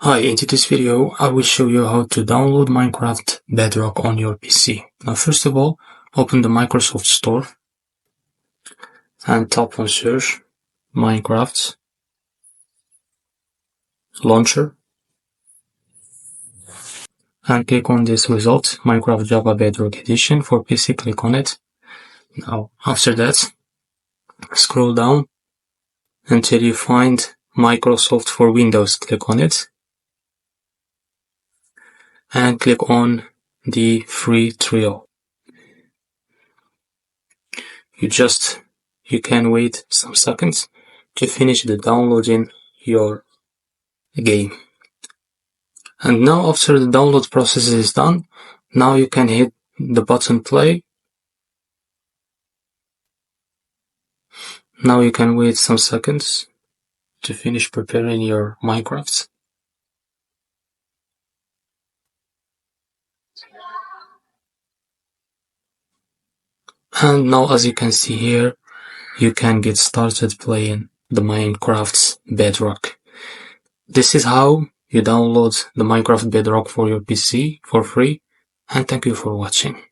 Hi, in today's video I will show you how to download Minecraft Bedrock on your PC. Now first of all, open the Microsoft Store and tap on search Minecraft launcher and click on this result, Minecraft Java Bedrock Edition for PC. Click on it. Now after that, scroll down until you find Microsoft for Windows. Click on it and click on the free trial. You can wait some seconds to finish the downloading your game. And now after the download process is done, now you can hit the button play. Now you can wait some seconds to finish preparing your Minecraft. And now as you can see here, you can get started playing the Minecraft Bedrock. This is how you download the Minecraft Bedrock for your PC for free, and thank you for watching.